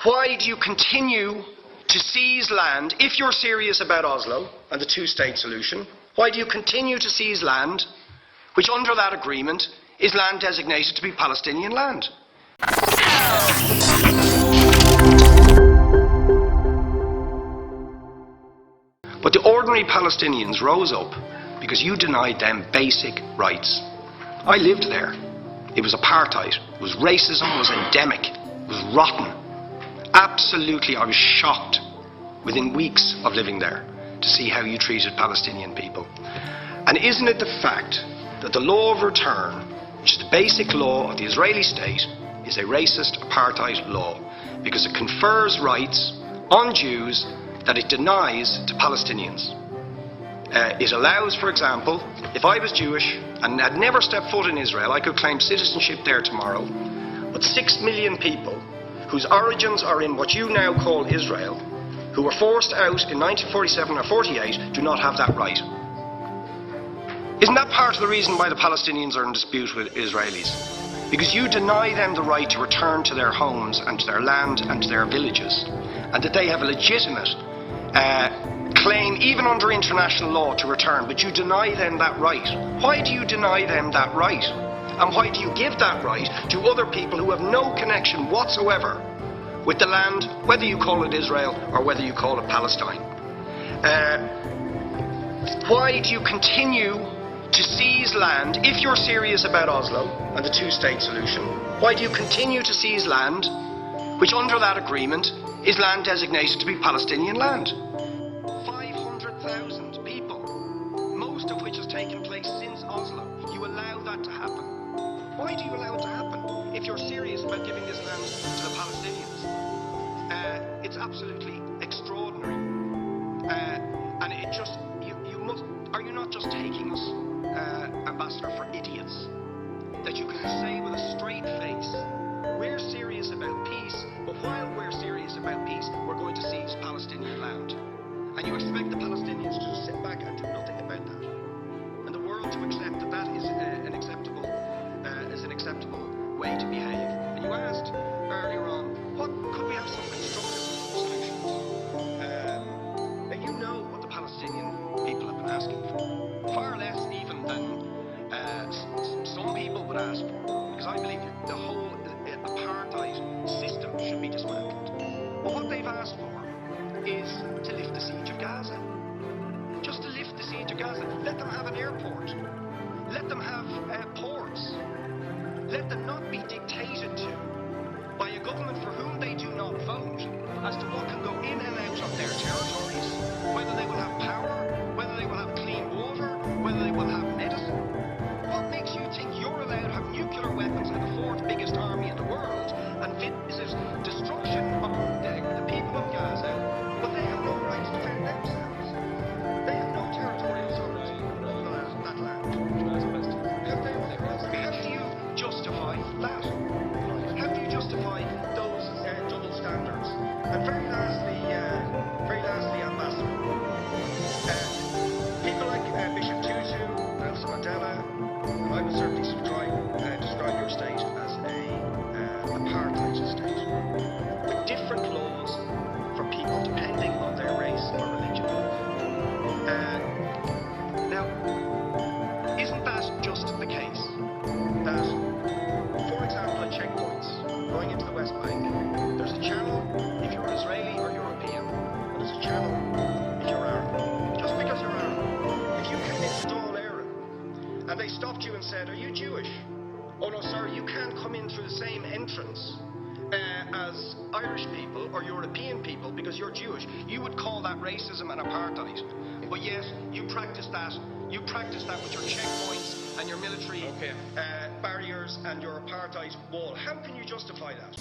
Why do you continue to seize land, if you're serious about Oslo and the two-state solution, why do you continue to seize land, which under that agreement is land designated to be Palestinian land? But the ordinary Palestinians rose up because you denied them basic rights. I lived there. It was apartheid. It was racism. It was endemic. It was rotten. Absolutely, I was shocked within weeks of living there to see how you treated Palestinian people. And isn't it the fact that the law of return, which is the basic law of the Israeli state, is a racist apartheid law because it confers rights on Jews that it denies to Palestinians. It allows, for example, if I was Jewish and had never stepped foot in Israel, I could claim citizenship there tomorrow. But 6 million people whose origins are in what you now call Israel, who were forced out in 1947 or 48, do not have that right. Isn't that part of the reason why the Palestinians are in dispute with Israelis? Because you deny them the right to return to their homes and to their land and to their villages, and that they have a legitimate claim, even under international law, to return, but you deny them that right. Why do you deny them that right? And why do you give that right to other people who have no connection whatsoever with the land, whether you call it Israel or whether you call it Palestine? Why do you continue to seize land, if you're serious about Oslo and the two-state solution, why do you continue to seize land, which under that agreement is land designated to be Palestinian land? 500,000 people, most of which has taken place since Oslo. You allow that to happen. Why do you allow it to happen if you're serious about giving this land to the Palestinians? It's absolutely extraordinary. And it just, you must, are you not just taking us, Ambassador, for idiots? That you can say with a straight face, we're serious about peace, but while we're serious about peace, we're going to seize Palestinian land. And you expect the Palestinians to just sit back and do nothing about that. And the world to accept that that is an acceptable way to behave. And you asked earlier on, what could we have some constructive solutions? You know what the Palestinian people have been asking for. Far less even than some people would ask for. Because I believe the whole apartheid system should be dismantled. But what they've asked for is to lift the siege of Gaza. Just to lift the siege of Gaza. Let them have an airport. Let them have ports. Let them not be dictated to by a government for whom they do not vote as to what can go in and out of their territories, whether they will have power, whether they will have clean water, whether they will have medicine. What makes you think you're allowed to have nuclear weapons and the fourth biggest army in the world and visit destruction of the people of Gaza, but they have no right to defend themselves? They have no territorial sovereignty over that land. How do you justify that? How do you justify those double standards? And very lastly, Ambassador, people like Bishop Tutu, Nelson Mandela, and I would certainly describe your state as a apartheid state, with different laws for people depending on their race or religion. Now, isn't that just the case that, for example, at checkpoints going into the West Bank, there's a channel if you're Israeli or European, and there's a channel if you're Arab. Just because you're Arab, if you can install Arab, and they stopped you and said, "Are you Jewish?" "Oh no, sir, you can't come in through the same entrance as Irish people or European people because you're Jewish," you would call that racism and apartheid. But yet, you practice that with your checkpoints and your military barriers and your apartheid wall. How can you justify that?